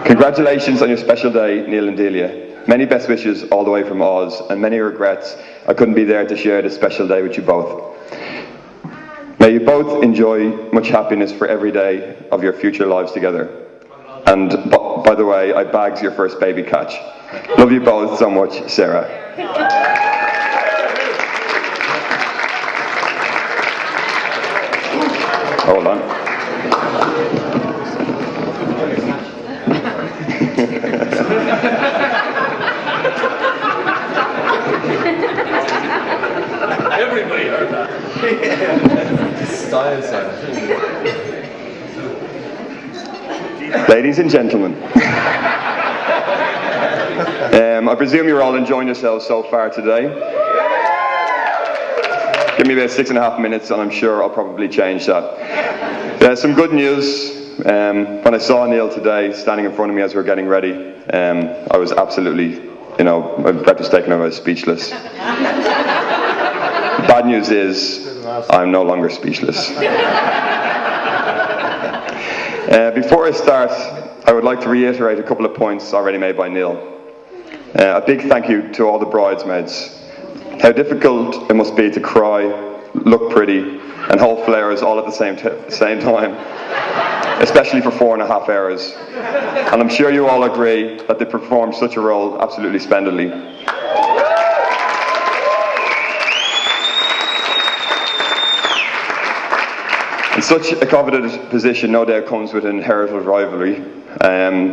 [SPEAKER 1] Congratulations on your special day, Neil and Delia. Many best wishes all the way from Oz, and many regrets I couldn't be there to share this special day with you both. May you both enjoy much happiness for every day of your future lives together. And by the way, I bags your first baby catch. Love you both so much, Sarah. Hold on.
[SPEAKER 7] Everybody heard that.
[SPEAKER 10] Style, Sarah.
[SPEAKER 1] Ladies and gentlemen, I presume you're all enjoying yourselves so far today. Give me about 6.5 minutes and I'm sure I'll probably change that. Some good news. When I saw Neil today standing in front of me as we were getting ready, I was absolutely, my breath was taken away, I was speechless. Bad news is, I'm no longer speechless. Before I start, I would like to reiterate a couple of points already made by Neil. A big thank you to all the bridesmaids. How difficult it must be to cry, look pretty, and hold flowers all at the same time, especially for 4.5 hours. And I'm sure you all agree that they performed such a role absolutely splendidly. In such a coveted position, no doubt comes with an inherited rivalry,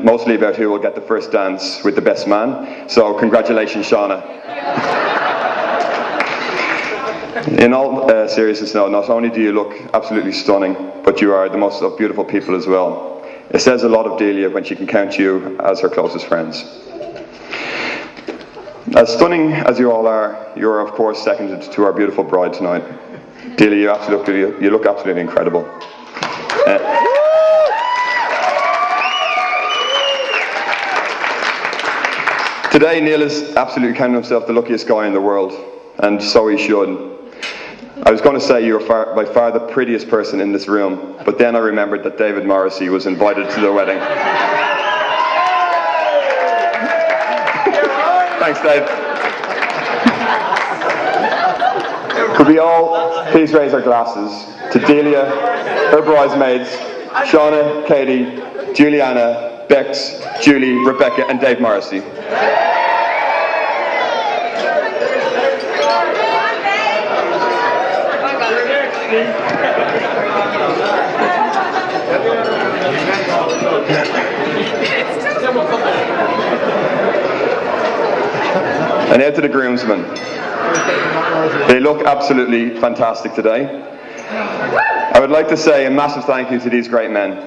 [SPEAKER 1] mostly about who will get the first dance with the best man. So congratulations, Shauna. In all seriousness now, not only do you look absolutely stunning, but you are the most beautiful people as well. It says a lot of Delia when she can count you as her closest friends. As stunning as you all are, you are of course seconded to our beautiful bride tonight. Delia, you look absolutely incredible. Today, Neil is absolutely counting himself the luckiest guy in the world, and so he should. I was going to say you are by far the prettiest person in this room, but then I remembered that David Morrissey was invited to the wedding. Thanks, Dave. Could we all please raise our glasses to Delia, her bridesmaids, Shauna, Katie, Juliana, Bex, Julie, Rebecca, and Dave Morrissey. And now to the groomsmen. They look absolutely fantastic today. I would like to say a massive thank you to these great men.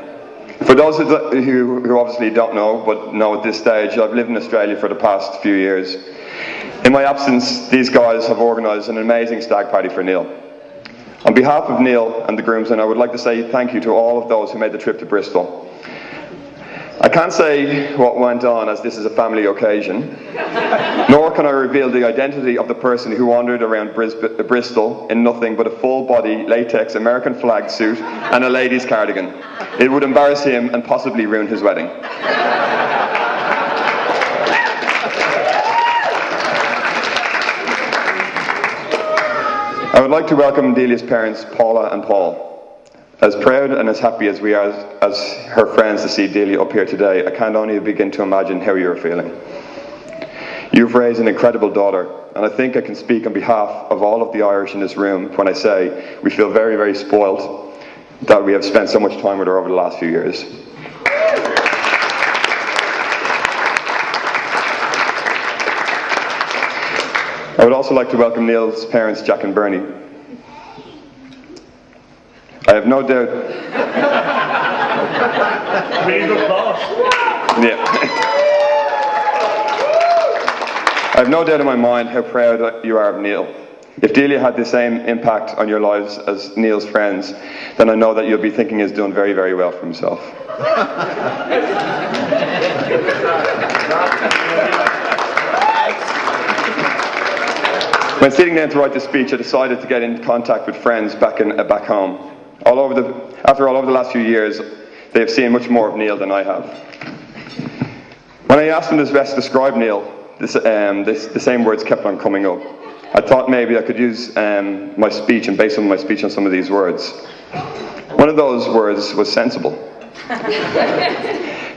[SPEAKER 1] For those who obviously don't know, but know at this stage, I've lived in Australia for the past few years. In my absence, these guys have organised an amazing stag party for Neil. On behalf of Neil and the groomsmen, I would like to say thank you to all of those who made the trip to Bristol. I can't say what went on as this is a family occasion, nor can I reveal the identity of the person who wandered around Bristol in nothing but a full-body latex American flag suit and a lady's cardigan. It would embarrass him and possibly ruin his wedding. I would like to welcome Delia's parents, Paula and Paul. As proud and as happy as we are as her friends to see Delia up here today, I can only begin to imagine how you're feeling. You've raised an incredible daughter, and I think I can speak on behalf of all of the Irish in this room when I say we feel very, very spoiled that we have spent so much time with her over the last few years. I would also like to welcome Neil's parents, Jack and Bernie. I have no doubt. Yeah. I have no doubt in my mind how proud you are of Neil. If Delia had the same impact on your lives as Neil's friends, then I know that you'll be thinking he's doing very, very well for himself. When sitting down to write this speech, I decided to get in contact with friends back home. After all, over the last few years, they have seen much more of Neil than I have. When I asked them to best describe Neil, the same words kept on coming up. I thought maybe I could use my speech and base my speech on some of these words. One of those words was sensible.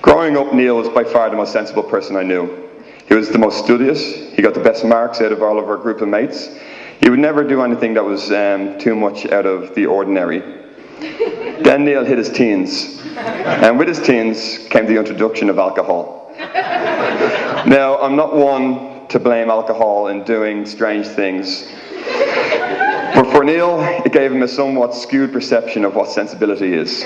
[SPEAKER 1] Growing up, Neil was by far the most sensible person I knew. He was the most studious, he got the best marks out of all of our group of mates. He would never do anything that was too much out of the ordinary. Then Neil hit his teens, and with his teens came the introduction of alcohol. Now, I'm not one to blame alcohol in doing strange things, but for Neil, it gave him a somewhat skewed perception of what sensibility is.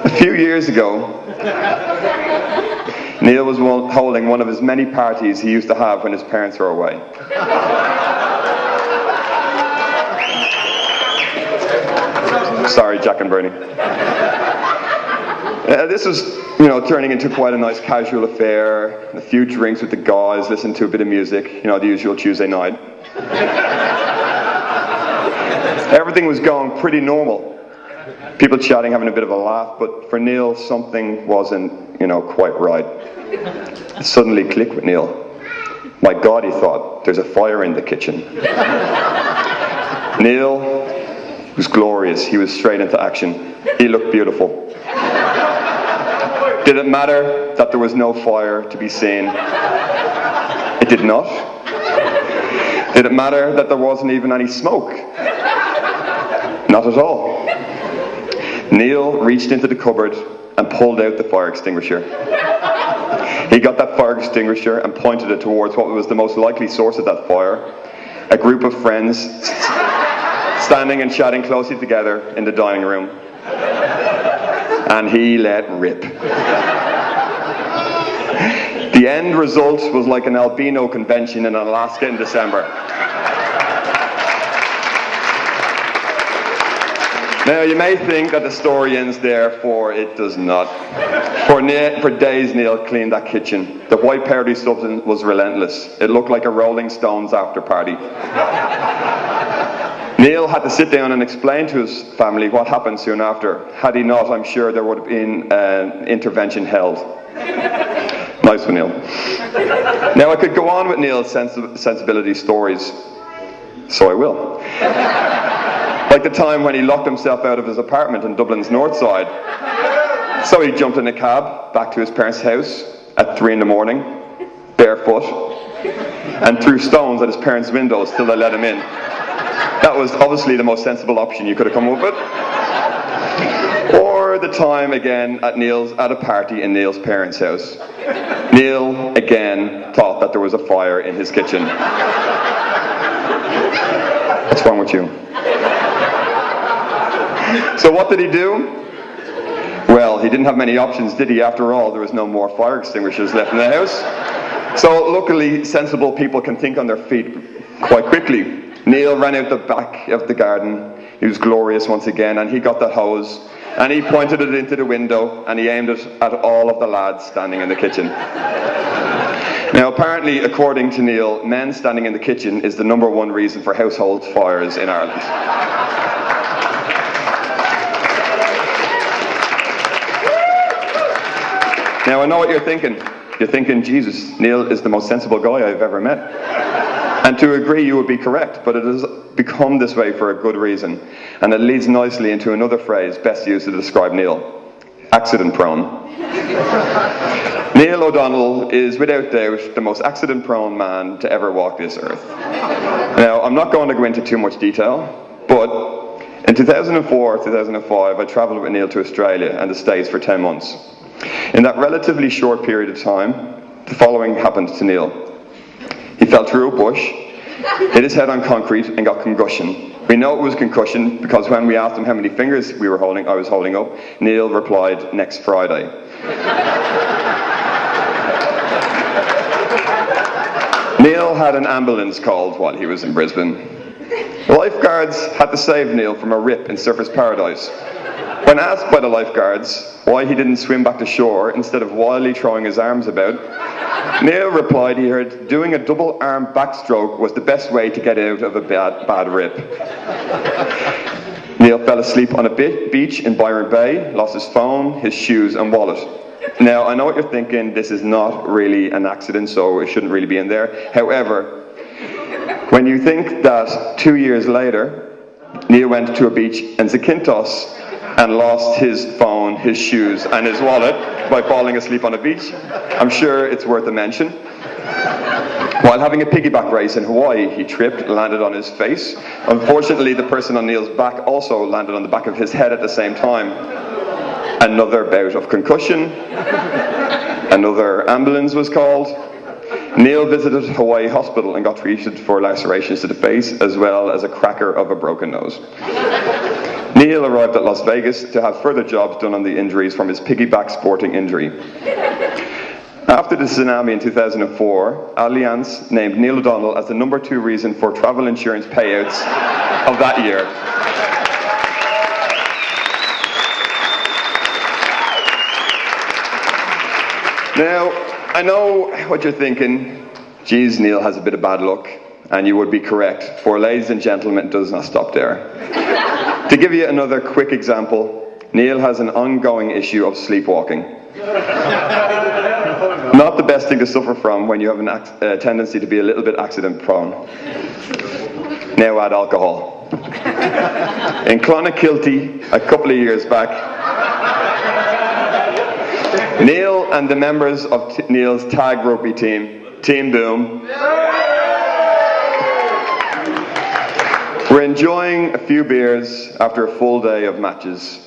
[SPEAKER 1] A few years ago, Neil was holding one of his many parties he used to have when his parents were away. Sorry, Jack and Bernie. This was, turning into quite a nice casual affair. A few drinks with the guys, listening to a bit of music, the usual Tuesday night. Everything was going pretty normal. People chatting, having a bit of a laugh, but for Neil, something wasn't, quite right. It suddenly clicked with Neil. My God, he thought, there's a fire in the kitchen. Neil was glorious. He was straight into action. He looked beautiful. Did it matter that there was no fire to be seen? It did not. Did it matter that there wasn't even any smoke? Not at all. Neil reached into the cupboard and pulled out the fire extinguisher. He got that fire extinguisher and pointed it towards what was the most likely source of that fire, a group of friends standing and chatting closely together in the dining room. And he let rip. The end result was like an albino convention in Alaska in December. Now, you may think that the story ends there, for it does not. For days, Neil cleaned that kitchen. The white powdery substance was relentless. It looked like a Rolling Stones after party. Neil had to sit down and explain to his family what happened soon after. Had he not, I'm sure there would have been an intervention held. Nice one, Neil. Now, I could go on with Neil's sensibility stories, so I will. Like the time when he locked himself out of his apartment in Dublin's north side. So he jumped in a cab back to his parents' house at 3 a.m, barefoot, and threw stones at his parents' windows till they let him in. That was obviously the most sensible option you could have come up with. Or the time again at a party in Neil's parents' house. Neil again thought that there was a fire in his kitchen. What's wrong with you? So what did he do? Well, he didn't have many options, did he? After all, there was no more fire extinguishers left in the house. So luckily, sensible people can think on their feet quite quickly. Neil ran out the back of the garden. He was glorious once again, and he got that hose, and he pointed it into the window, and he aimed it at all of the lads standing in the kitchen. Now, apparently, according to Neil, men standing in the kitchen is the #1 reason for household fires in Ireland. Now, I know what you're thinking. You're thinking, Jesus, Neil is the most sensible guy I've ever met. And to agree, you would be correct, but it has become this way for a good reason. And it leads nicely into another phrase best used to describe Neil: accident-prone. Neil O'Donnell is without doubt the most accident-prone man to ever walk this earth. Now, I'm not going to go into too much detail, but in 2004-2005, I travelled with Neil to Australia and the States for 10 months. In that relatively short period of time, the following happened to Neil. He fell through a bush, hit his head on concrete, and got concussion. We know it was concussion because when we asked him how many fingers I was holding up, Neil replied, "Next Friday." Neil had an ambulance called while he was in Brisbane. The lifeguards had to save Neil from a rip in Surfers Paradise. When asked by the lifeguards why he didn't swim back to shore instead of wildly throwing his arms about, Neil replied he heard doing a double arm backstroke was the best way to get out of a bad rip. Neil fell asleep on a beach in Byron Bay, lost his phone, his shoes and wallet. Now, I know what you're thinking, this is not really an accident, so it shouldn't really be in there. However, When you think that 2 years later, Neil went to a beach in Zakynthos and lost his phone, his shoes, and his wallet by falling asleep on a beach, I'm sure it's worth a mention. While having a piggyback race in Hawaii, he tripped and landed on his face. Unfortunately, the person on Neil's back also landed on the back of his head at the same time. Another bout of concussion. Another ambulance was called. Neil visited Hawaii Hospital and got treated for lacerations to the face, as well as a cracker of a broken nose. Neil arrived at Las Vegas to have further jobs done on the injuries from his piggyback sporting injury. After the tsunami in 2004, Allianz named Neil O'Donnell as the number 2 reason for travel insurance payouts of that year. Now, I know what you're thinking. Geez, Neil has a bit of bad luck, and you would be correct, for ladies and gentlemen, it does not stop there. To give you another quick example, Neil has an ongoing issue of sleepwalking. Not the best thing to suffer from when you have a tendency to be a little bit accident prone. Now add alcohol. In Clonakilty, a couple of years back, Neil and the members of Neil's tag rugby team, Team Boom, were enjoying a few beers after a full day of matches.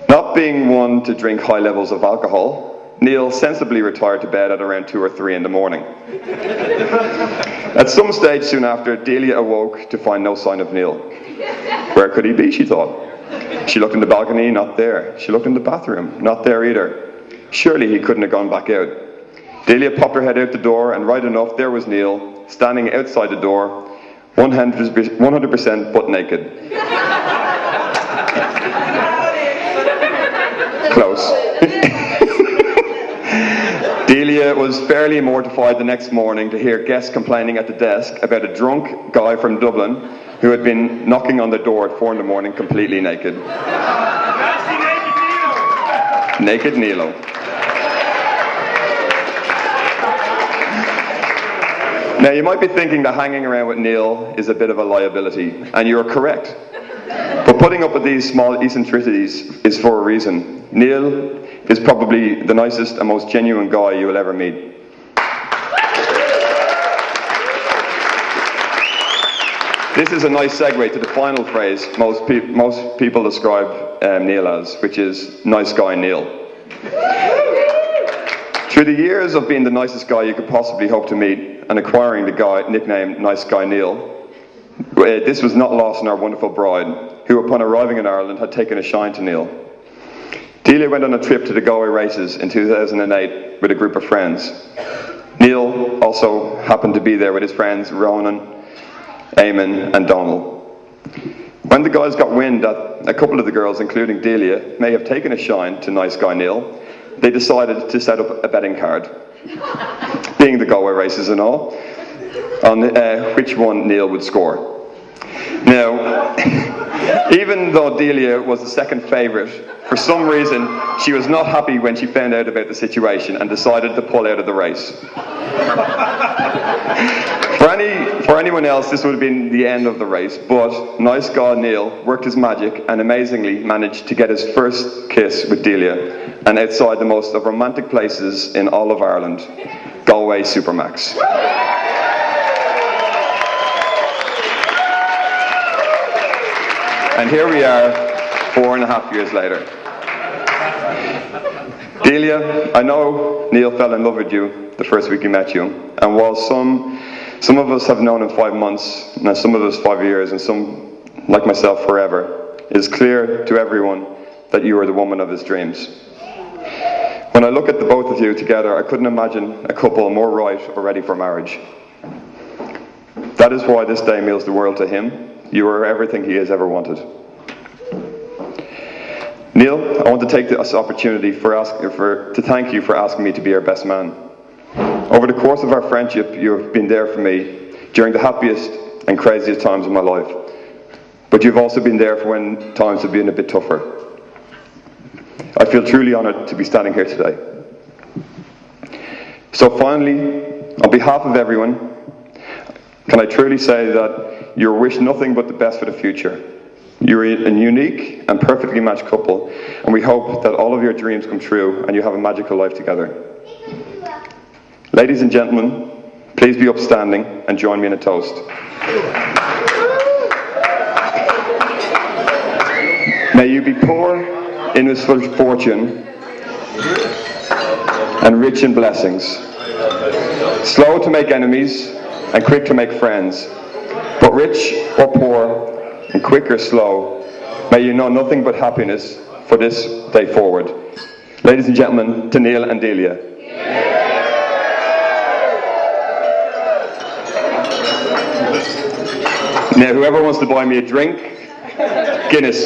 [SPEAKER 1] Not being one to drink high levels of alcohol, Neil sensibly retired to bed at around 2 or 3 in the morning. At some stage soon after, Delia awoke to find no sign of Neil. Where could he be, she thought. She looked in the balcony, not there. She looked in the bathroom, not there either. Surely he couldn't have gone back out. Delia popped her head out the door, and right enough, there was Neil, standing outside the door, 100% butt naked. Close. Delia was fairly mortified the next morning to hear guests complaining at the desk about a drunk guy from Dublin who had been knocking on the door at 4 in the morning completely naked. Naked Nilo. Now, you might be thinking that hanging around with Neil is a bit of a liability, and you're correct. But putting up with these small eccentricities is for a reason. Neil is probably the nicest and most genuine guy you will ever meet. This is a nice segue to the final phrase most people describe Neil as, which is nice guy Neil. Through the years of being the nicest guy you could possibly hope to meet and acquiring the nickname Nice Guy Neil, this was not lost on our wonderful bride, who upon arriving in Ireland had taken a shine to Neil. Delia went on a trip to the Galway races in 2008 with a group of friends. Neil also happened to be there with his friends Ronan, Eamon and Donald. When the guys got wind that a couple of the girls, including Delia, may have taken a shine to Nice Guy Neil, they decided to set up a betting card, being the Galway races and all, on which one Neil would score. Now, even though Delia was the second favourite, for some reason she was not happy when she found out about the situation and decided to pull out of the race. For anyone else, this would have been the end of the race, but Nice Guy Neil worked his magic and amazingly managed to get his first kiss with Delia, and outside the most of romantic places in all of Ireland, Galway Supermax. And here we are, 4.5 years later. Delia, I know Neil fell in love with you the first week he met you, and while some of us have known him 5 months, and some of us 5 years, and some, like myself, forever, it is clear to everyone that you are the woman of his dreams. When I look at the both of you together, I couldn't imagine a couple more right or ready for marriage. That is why this day means the world to him. You are everything he has ever wanted. Neil, I want to take this opportunity to thank you for asking me to be your best man. Over the course of our friendship, you have been there for me during the happiest and craziest times of my life. But you've also been there for when times have been a bit tougher. I feel truly honoured to be standing here today. So finally, on behalf of everyone, can I truly say that you wish nothing but the best for the future. You're a unique and perfectly matched couple, and we hope that all of your dreams come true and you have a magical life together. Ladies and gentlemen, please be upstanding and join me in a toast. May you be poor in his fortune and rich in blessings, slow to make enemies and quick to make friends, but rich or poor and quick or slow, may you know nothing but happiness for this day forward. Ladies and gentlemen, to Neil and Delia. Now, whoever wants to buy me a drink, Guinness.